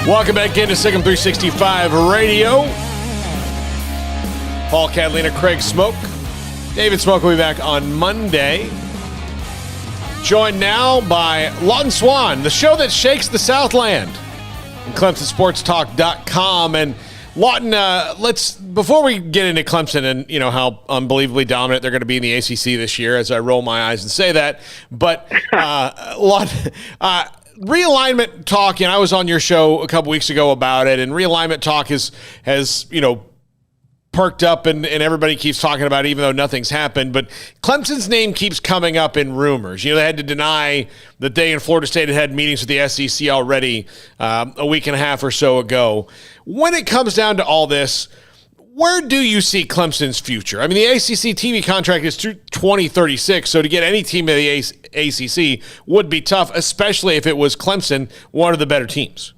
Welcome back into Sick'em 365 Radio. Paul, Catalina, Craig Smoak. David Smoak will be back on Monday. Joined now by Lawton Swan, the show that shakes the Southland, and ClemsonSportsTalk.com. And Lawton, before we get into Clemson and how unbelievably dominant they're going to be in the ACC this year, as I roll my eyes and say that, but Lawton, realignment talk, and I was on your show a couple weeks ago about it, and realignment talk has perked up and everybody keeps talking about it, even though nothing's happened. But Clemson's name keeps coming up in rumors. They had to deny that they and Florida State had meetings with the SEC already a week and a half or so ago. When it comes down to all this, where do you see Clemson's future? I mean, the ACC TV contract is through 2036, so to get any team in the ACC would be tough, especially if it was Clemson, one of the better teams.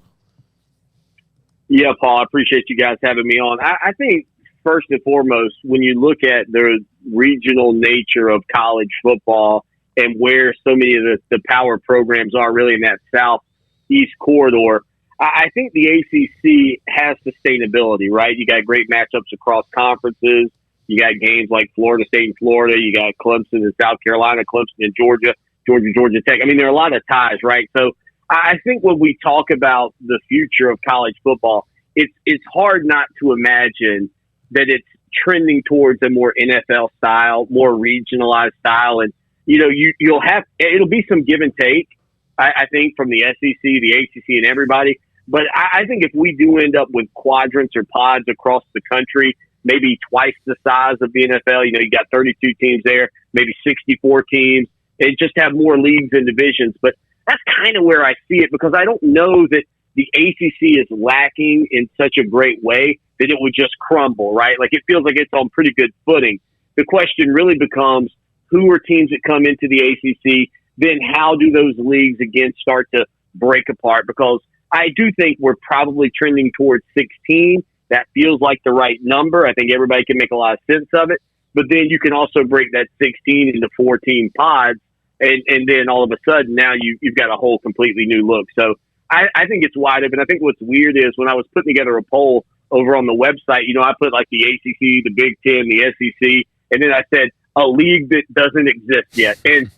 Yeah, Paul, I appreciate you guys having me on. I think, first and foremost, when you look at the regional nature of college football and where so many of the power programs are really in that southeast corridor, I think the ACC has sustainability, right? You got great matchups across conferences. You got games like Florida State and Florida. You got Clemson and South Carolina, Clemson and Georgia, Georgia Tech. I mean, there are a lot of ties, right? So I think when we talk about the future of college football, it's hard not to imagine that it's trending towards a more NFL style, more regionalized style. And, it'll be some give and take, I think, from the SEC, the ACC, and everybody. But I think if we do end up with quadrants or pods across the country, maybe twice the size of the NFL, you got 32 teams there, maybe 64 teams, and just have more leagues and divisions. But that's kind of where I see it, because I don't know that the ACC is lacking in such a great way that it would just crumble, right? Like, it feels like it's on pretty good footing. The question really becomes, who are teams that come into the ACC? Then how do those leagues again start to break apart? Because I do think we're probably trending towards 16. That feels like the right number. I think everybody can make a lot of sense of it. But then you can also break that 16 into 14 pods, and then all of a sudden now you've got a whole completely new look. So I think it's wide open. I think what's weird is when I was putting together a poll over on the website, I put like the ACC, the Big Ten, the SEC, and then I said a league that doesn't exist yet. And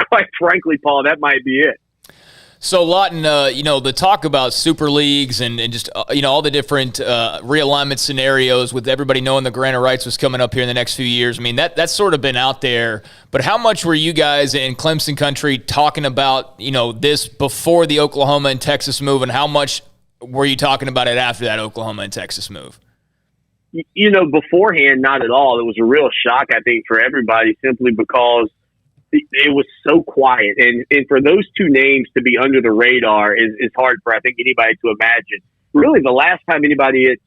quite frankly, Paul, that might be it. So, Lawton, the talk about super leagues and just, all the different realignment scenarios with everybody knowing the grant of rights was coming up here in the next few years. I mean, that's sort of been out there. But how much were you guys in Clemson country talking about, this before the Oklahoma and Texas move, and how much were you talking about it after that Oklahoma and Texas move? Beforehand, not at all. It was a real shock, I think, for everybody, simply because it was so quiet. And for those two names to be under the radar is hard for, I think, anybody to imagine. Really, the last time anybody at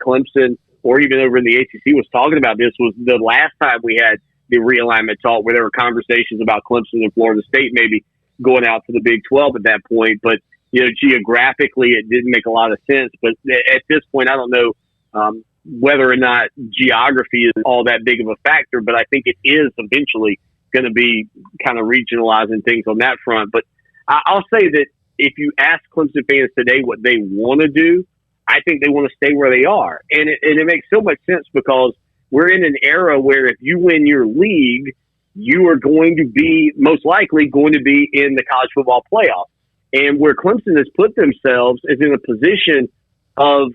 Clemson or even over in the ACC was talking about this was the last time we had the realignment talk, where there were conversations about Clemson and Florida State maybe going out to the Big 12 at that point. But, geographically, it didn't make a lot of sense. But at this point, I don't know whether or not geography is all that big of a factor, but I think it is eventually going to be kind of regionalizing things on that front. But I'll say that if you ask Clemson fans today what they want to do, I think they want to stay where they are. And it makes so much sense, because we're in an era where if you win your league, you are going to be most likely going to be in the college football playoff. And where Clemson has put themselves is in a position of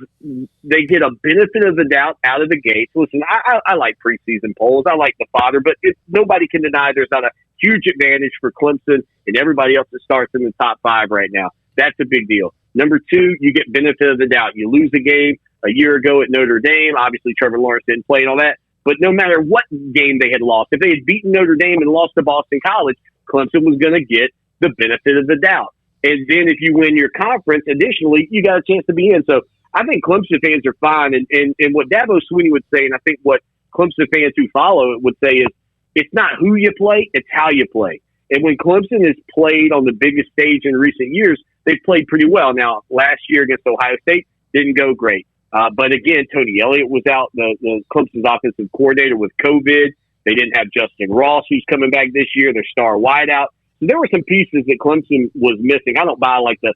they get a benefit of the doubt out of the gates. Listen, I like preseason polls. I like the fodder, but nobody can deny there's not a huge advantage for Clemson and everybody else that starts in the top 5 right now. That's a big deal. Number 2, you get benefit of the doubt. You lose the game a year ago at Notre Dame. Obviously, Trevor Lawrence didn't play and all that. But no matter what game they had lost, if they had beaten Notre Dame and lost to Boston College, Clemson was going to get the benefit of the doubt. And then if you win your conference, additionally, you got a chance to be in. So I think Clemson fans are fine. And what Dabo Swinney would say, and I think what Clemson fans who follow it would say, is it's not who you play, it's how you play. And when Clemson has played on the biggest stage in recent years, they've played pretty well. Now, last year against Ohio State didn't go great. But again, Tony Elliott was out, the Clemson's offensive coordinator, with COVID. They didn't have Justin Ross, who's coming back this year, their star wideout. So there were some pieces that Clemson was missing. I don't buy like the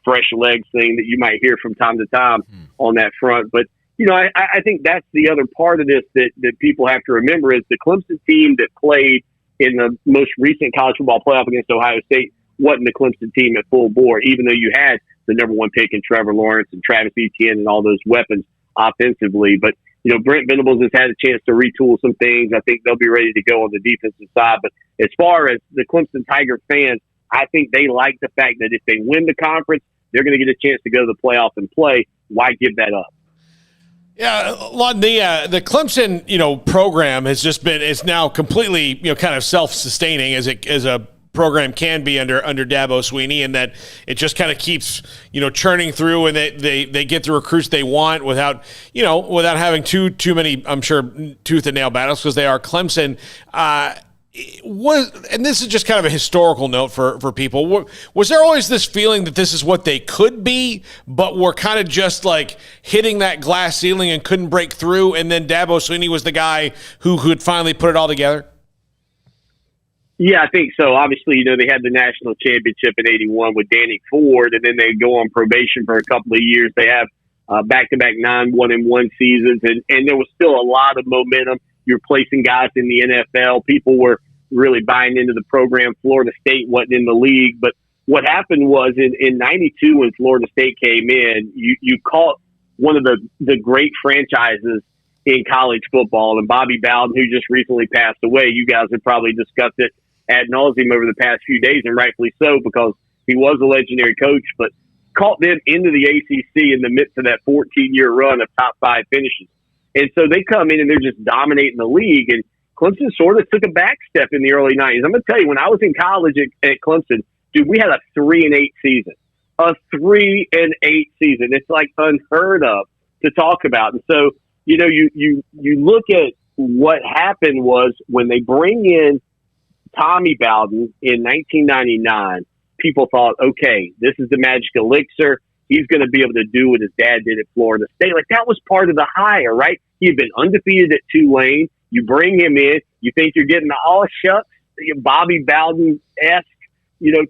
fresh legs thing that you might hear from time to time on that front. But, I think that's the other part of this that people have to remember is the Clemson team that played in the most recent college football playoff against Ohio State wasn't the Clemson team at full bore, even though you had the number one pick in Trevor Lawrence and Travis Etienne and all those weapons offensively. But, Brent Venables has had a chance to retool some things. I think they'll be ready to go on the defensive side. But as far as the Clemson Tiger fans, I think they like the fact that if they win the conference, they're going to get a chance to go to the playoff and play. Why give that up? Yeah, Lawton, the Clemson, program is now completely, kind of self-sustaining as a program can be under Dabo Swinney, and that it just kind of keeps, churning through, and they get the recruits they want without having too many, I'm sure, tooth and nail battles, because they are Clemson. And this is just kind of a historical note for people. Was there always this feeling that this is what they could be, but were kind of just like hitting that glass ceiling and couldn't break through, and then Dabo Swinney was the guy who could finally put it all together? Yeah, I think so. Obviously, they had the national championship in '81 with Danny Ford, and then they go on probation for a couple of years. They have back-to-back 9-1-1 seasons, and there was still a lot of momentum. You're placing guys in the NFL. People were really buying into the program. Florida State wasn't in the league. But what happened was in 92 when Florida State came in, you caught one of the great franchises in college football. And Bobby Bowden, who just recently passed away, you guys have probably discussed it ad nauseum over the past few days, and rightfully so, because he was a legendary coach, but caught them into the ACC in the midst of that 14-year run of top 5 finishes. And so they come in and they're just dominating the league. And Clemson sort of took a back step in the early 90s. I'm going to tell you, when I was in college at Clemson, dude, we had a 3-8 season. A 3-8 season. It's like unheard of to talk about. And so, you look at what happened was when they bring in Tommy Bowden in 1999, people thought, okay, this is the magic elixir. He's going to be able to do what his dad did at Florida State. Like, that was part of the hire, right? He had been undefeated at Tulane. You bring him in. You think you're getting the all shucks, Bobby Bowden-esque,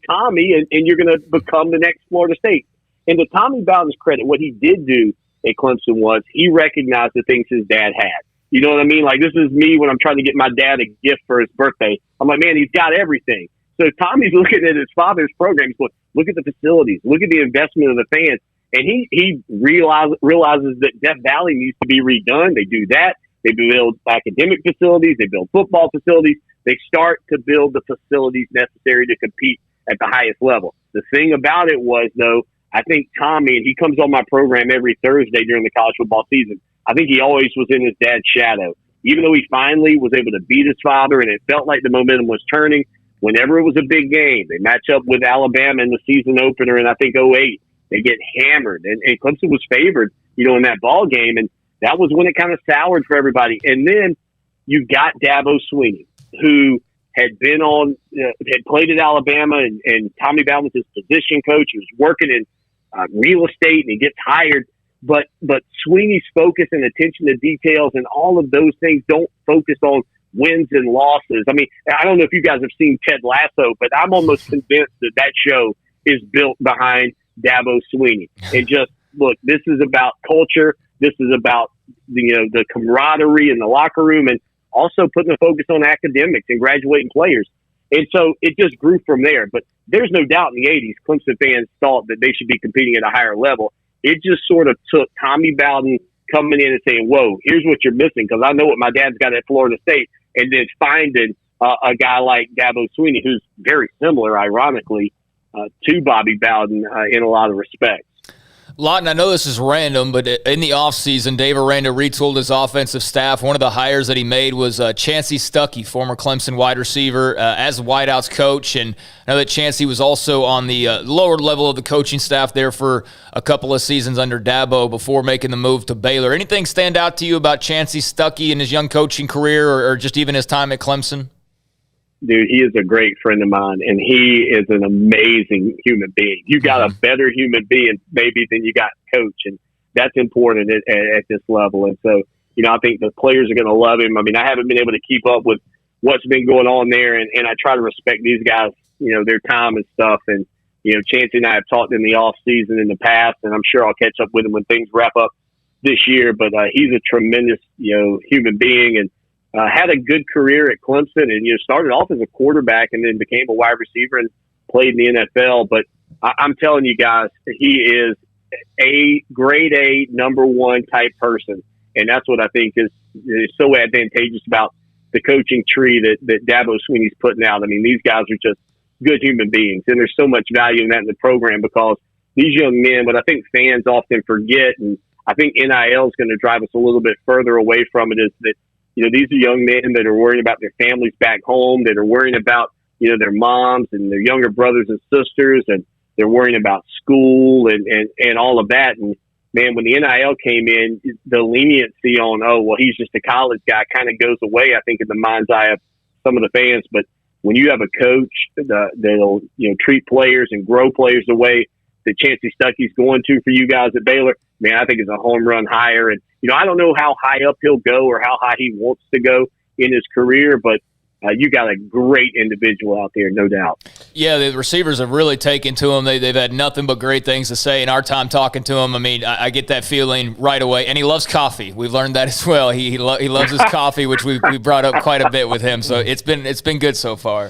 Tommy, and you're going to become the next Florida State. And to Tommy Bowden's credit, what he did do at Clemson was he recognized the things his dad had. You know what I mean? Like, this is me when I'm trying to get my dad a gift for his birthday. I'm like, man, he's got everything. So Tommy's looking at his father's program. He's going, look at the facilities, look at the investment of the fans. And he realizes that Death Valley needs to be redone. They do that. They build academic facilities. They build football facilities. They start to build the facilities necessary to compete at the highest level. The thing about it was, though, I think Tommy, and he comes on my program every Thursday during the college football season, I think he always was in his dad's shadow. Even though he finally was able to beat his father and it felt like the momentum was turning, whenever it was a big game, they match up with Alabama in the season opener in, I think, '08. They get hammered. And Clemson was favored, in that ball game. And that was when it kind of soured for everybody. And then you got Dabo Swinney, who had been had played at Alabama, and Tommy Bowden was his position coach. He was working in real estate, and he gets hired. But Sweeney's focus and attention to details and all of those things don't focus on wins and losses. I mean, I don't know if you guys have seen Ted Lasso, but I'm almost convinced that show is built behind Dabo Swinney. And just, look, this is about culture. This is about, the camaraderie in the locker room, and also putting the focus on academics and graduating players. And so it just grew from there. But there's no doubt in the 80s, Clemson fans thought that they should be competing at a higher level. It just sort of took Tommy Bowden coming in and saying, whoa, here's what you're missing, because I know what my dad's got at Florida State, and then finding a guy like Dabo Swinney, who's very similar, ironically, to Bobby Bowden in a lot of respects. Lawton, I know this is random, but in the offseason, Dave Aranda retooled his offensive staff. One of the hires that he made was Chancey Stuckey, former Clemson wide receiver, as wideouts coach. And I know that Chancey was also on the lower level of the coaching staff there for a couple of seasons under Dabo before making the move to Baylor. Anything stand out to you about Chancey Stuckey in his young coaching career, or just even his time at Clemson? Dude, he is a great friend of mine, and he is an amazing human being. You got a better human being maybe than you got coach, and that's important at this level. And so, I think the players are going to love him. I mean, I haven't been able to keep up with what's been going on there, and I try to respect these guys, their time and stuff. And Chancey and I have talked in the off season in the past, and I'm sure I'll catch up with him when things wrap up this year. But he's a tremendous, human being, and had a good career at Clemson, and started off as a quarterback and then became a wide receiver and played in the NFL. But I'm telling you guys, he is a grade A #1 type person, and that's what I think is so advantageous about the coaching tree that Dabo Swinney's putting out. I mean, these guys are just good human beings, and there's so much value in that in the program because these young men, what I think fans often forget, and I think NIL is going to drive us a little bit further away from it, is that these are young men that are worrying about their families back home, that are worrying about their moms and their younger brothers and sisters, and they're worrying about school and all of that. And man, when the NIL came in, the leniency on, he's just a college guy kind of goes away, I think, in the mind's eye of some of the fans. But when you have a coach that'll treat players and grow players the way that Chancey Stuckey's going to for you guys at Baylor, man, I think it's a home run hire. And I don't know how high up he'll go or how high he wants to go in his career, but you got a great individual out there, no doubt. Yeah, the receivers have really taken to him. They've had nothing but great things to say in our time talking to him. I mean, I get that feeling right away. And he loves coffee. We've learned that as well. He loves his coffee, which we brought up quite a bit with him. So it's been good so far.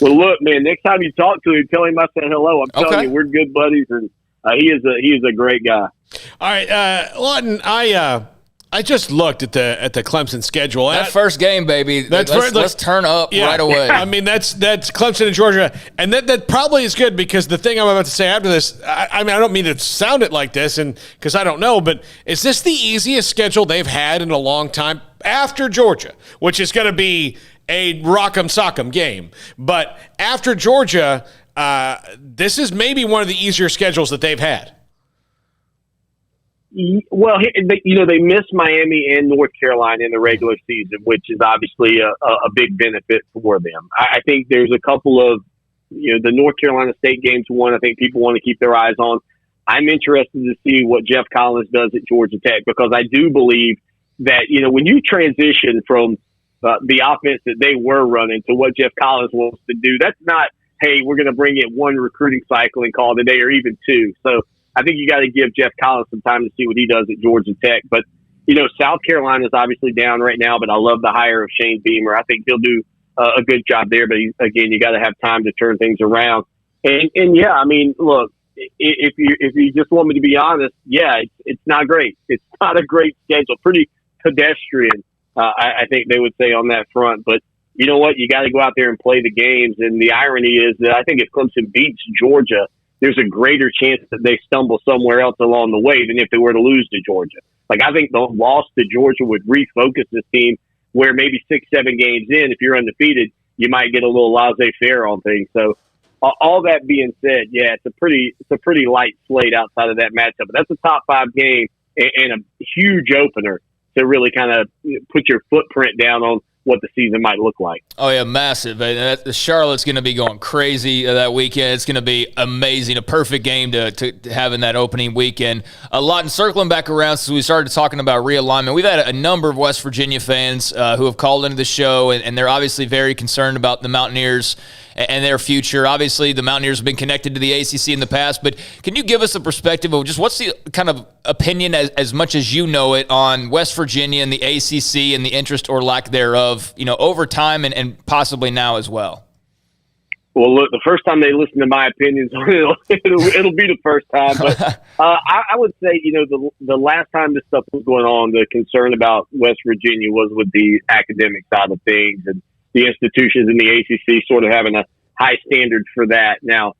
Well, look, man, next time you talk to him, tell him I said hello. I'm telling you, we're good buddies, and he is a great guy. All right, Lawton, I just looked at the Clemson schedule. That first game, baby. Let's turn up right away. I mean, that's Clemson and Georgia, and that probably is good because the thing I'm about to say after this, I mean, I don't mean to sound it like this, and because I don't know, but is this the easiest schedule they've had in a long time after Georgia, which is going to be a rock'em sock'em game, but after Georgia, this is maybe one of the easier schedules that they've had. Well, they missed Miami and North Carolina in the regular season, which is obviously a big benefit for them. I think there's a couple of, the North Carolina State games, one I think people want to keep their eyes on. I'm interested to see what Jeff Collins does at Georgia Tech, because I do believe that, when you transition from the offense that they were running to what Jeff Collins wants to do, that's not, hey, we're going to bring in one recruiting cycle and call it a day, or even two. So I think you got to give Jeff Collins some time to see what he does at Georgia Tech. But, South Carolina is obviously down right now, but I love the hire of Shane Beamer. I think he'll do a good job there. But, again, you got to have time to turn things around. And yeah, I mean, look, if you just want me to be honest, yeah, it's not great. It's not a great schedule. Pretty pedestrian, I think they would say on that front. But you know what? You got to go out there and play the games. And the irony is that I think if Clemson beats Georgia, there's a greater chance that they stumble somewhere else along the way than if they were to lose to Georgia. Like, I think the loss to Georgia would refocus this team where maybe 6-7 games in, if you're undefeated, you might get a little laissez-faire on things. So all that being said, yeah, it's a pretty light slate outside of that matchup. But that's a top 5 game and a huge opener to really kind of put your footprint down on what the season might look like. Oh, yeah, massive. Charlotte's going to be going crazy that weekend. It's going to be amazing. A perfect game to have in that opening weekend. A lot, and circling back around since we started talking about realignment, we've had a number of West Virginia fans who have called into the show, and they're obviously very concerned about the Mountaineers and their future. Obviously, the Mountaineers have been connected to the ACC in the past, but can you give us a perspective of just what's the kind of opinion, as much as you know it, on West Virginia and the ACC and the interest or lack thereof, over time and possibly now as well? Well, look, the first time they listen to my opinions, it'll be the first time. But I would say, the last time this stuff was going on, the concern about West Virginia was with the academic side of things and the institutions in the ACC sort of having a high standard for that. Now,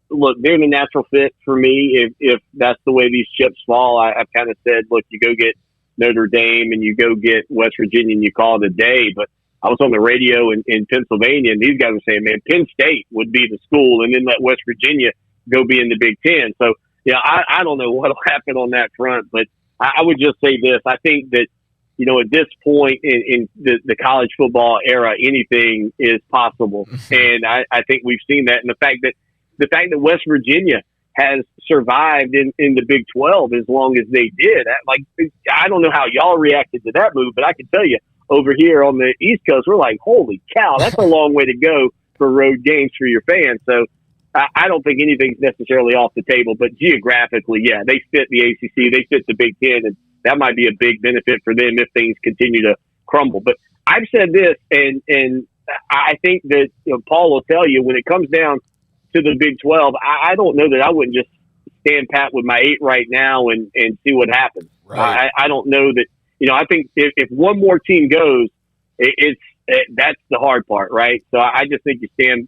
look, they're the natural fit for me. If that's the way these chips fall, I've kind of said, look, you go get Notre Dame and you go get West Virginia and you call it a day. But I was on the radio in Pennsylvania, and these guys were saying, man, Penn State would be the school, and then let West Virginia go be in the Big Ten. So, I don't know what'll happen on that front, but I would just say this. I think that, at this point in the college football era, anything is possible. And I think we've seen that. And the fact that West Virginia has survived in the Big 12 as long as they did. I don't know how y'all reacted to that move, but I can tell you over here on the East Coast, we're like, holy cow, that's a long way to go for road games for your fans. So I don't think anything's necessarily off the table, but geographically, yeah, they fit the ACC, they fit the Big Ten, and that might be a big benefit for them if things continue to crumble. But I've said this, and I think that Paul will tell you when it comes down to the Big 12, I don't know that I wouldn't just stand pat with my 8 right now and see what happens. Right. I don't know that, I think if one more team goes, that's the hard part, right? So I just think you stand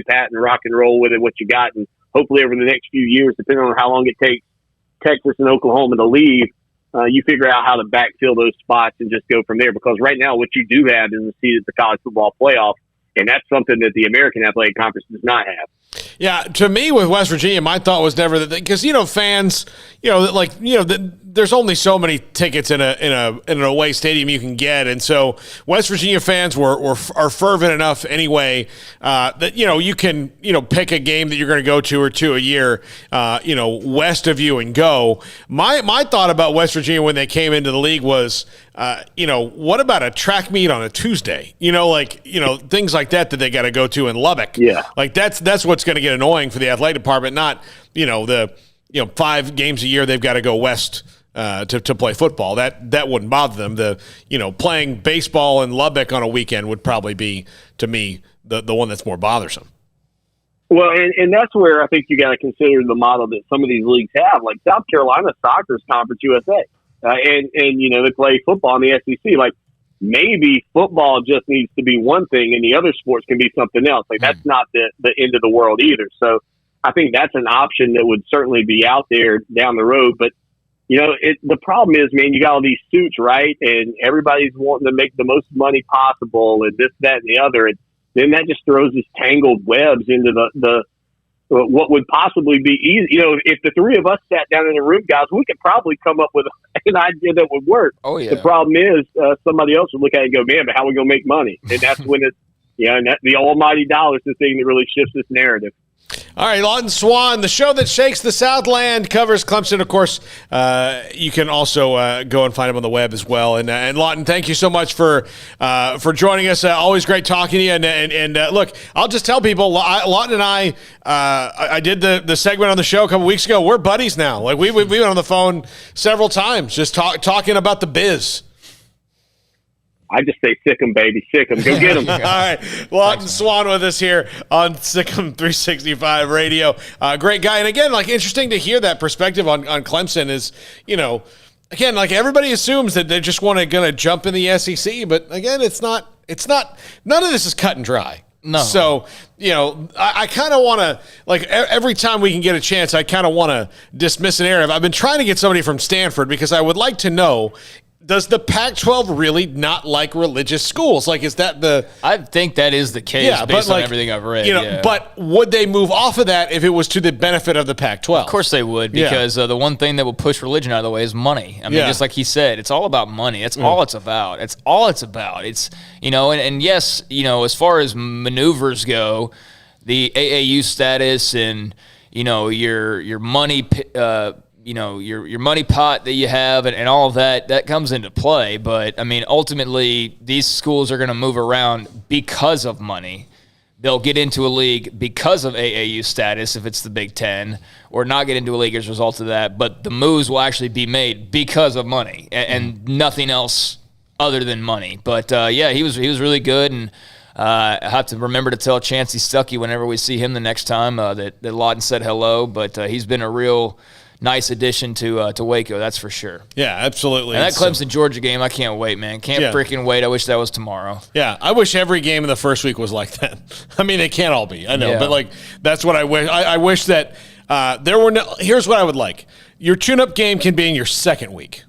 pat and rock and roll with it, what you got, and hopefully over the next few years, depending on how long it takes Texas and Oklahoma to leave, you figure out how to backfill those spots and just go from there. Because right now, what you do have is a seat at the college football playoff, and that's something that the American Athletic Conference does not have. Yeah, to me with West Virginia, my thought was never that, because fans, there's only so many tickets in an away stadium you can get, and so West Virginia fans are fervent enough anyway that you can pick a game that you're going to go to or two a year, west of you and go. My thought about West Virginia when they came into the league was, what about a track meet on a Tuesday? Things like that they got to go to in Lubbock. Yeah, like that's what's going to get annoying for the athletic department. Not the 5 games a year they've got to go west to play football. That wouldn't bother them. Playing baseball in Lubbock on a weekend would probably be, to me, the one that's more bothersome. Well, and that's where I think you got to consider the model that some of these leagues have, like South Carolina Soccer's Conference USA, and they play football in the SEC. Like maybe football just needs to be one thing, and the other sports can be something else. Like that's not the end of the world either. So I think that's an option that would certainly be out there down the road, but. The problem is, man, you got all these suits, right? And everybody's wanting to make the most money possible and this, that, and the other. And then that just throws these tangled webs into the what would possibly be easy. If the three of us sat down in a room, guys, we could probably come up with an idea that would work. Oh, yeah. The problem is somebody else would look at it and go, man, but how are we going to make money? And that's when the almighty dollar is the thing that really shifts this narrative. All right, Lawton Swan, the show that shakes the Southland, covers Clemson. Of course, you can also go and find him on the web as well. And Lawton, thank you so much for joining us. Always great talking to you. And look, I'll just tell people, Lawton and I did the segment on the show a couple weeks ago. We're buddies now. Like we went on the phone several times, just talking about the biz. I just say sick 'em, baby. Sick 'em. Go get 'em. All right. Lawton Swan with us here on Sick 'em 365 Radio. Great guy. And again, interesting to hear that perspective on Clemson is, again, everybody assumes that they just going to jump in the SEC, but again, it's not, none of this is cut and dry. No. So, I kind of want to, every time we can get a chance, I kind of want to dismiss an narrative. I've been trying to get somebody from Stanford because I would like to know, does the Pac-12 really not like religious schools? Is that the... I think that is the case based on everything I've read. But would they move off of that if it was to the benefit of the Pac-12? Of course they would, because the one thing that will push religion out of the way is money. I mean, just like he said, it's all about money. That's all it's about. It's all it's about. It's, and yes, as far as maneuvers go, the AAU status and, your money... your money pot that you have and all of that comes into play. But, I mean, ultimately, these schools are going to move around because of money. They'll get into a league because of AAU status if it's the Big Ten, or not get into a league as a result of that. But the moves will actually be made because of money and nothing else other than money. But, he was really good, and I have to remember to tell Chancey Stuckey whenever we see him the next time that Lawton said hello. But he's been a real nice addition to Waco, that's for sure. Yeah, absolutely. And that Clemson-Georgia game, I can't wait, man. Can't freaking wait. I wish that was tomorrow. Yeah, I wish every game in the first week was like that. I mean, they can't all be. I know, but that's what I wish. I wish that there were no. Here's what I would like: your tune-up game can be in your second week.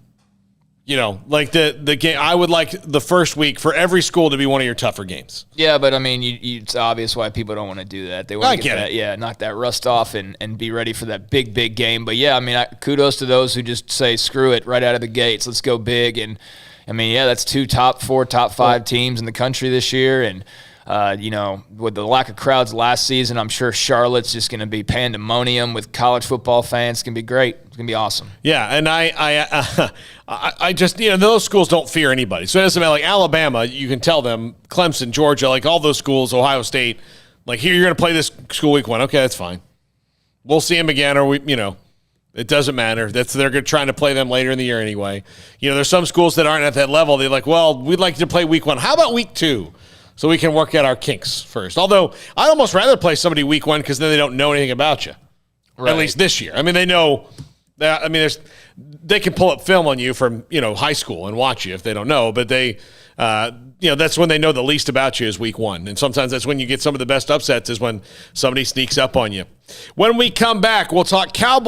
The game. I would like the first week for every school to be one of your tougher games. Yeah, but I mean, it's obvious why people don't want to do that. They want to get that, knock that rust off and be ready for that big game. But yeah, I mean, kudos to those who just say screw it right out of the gates. Let's go big. And I mean, that's 2 top 4, top 5 teams in the country this year. And with the lack of crowds last season, I'm sure Charlotte's just going to be pandemonium with college football fans. It's going to be great. It's going to be awesome. Yeah, and I just, those schools don't fear anybody. So it doesn't matter. Alabama, you can tell them, Clemson, Georgia, all those schools, Ohio State, Like, here, you're going to play this school week 1. Okay, that's fine. We'll see them again, or it doesn't matter. They're trying to play them later in the year anyway. There's some schools that aren't at that level. They're like, well, we'd like you to play week 1. How about week 2? So we can work out our kinks first. Although I'd almost rather play somebody week 1 because then they don't know anything about you. Right. At least this year. I mean, they know that. I mean, they can pull up film on you from high school and watch you if they don't know. But they, that's when they know the least about you is week 1. And sometimes that's when you get some of the best upsets is when somebody sneaks up on you. When we come back, we'll talk Cowboys.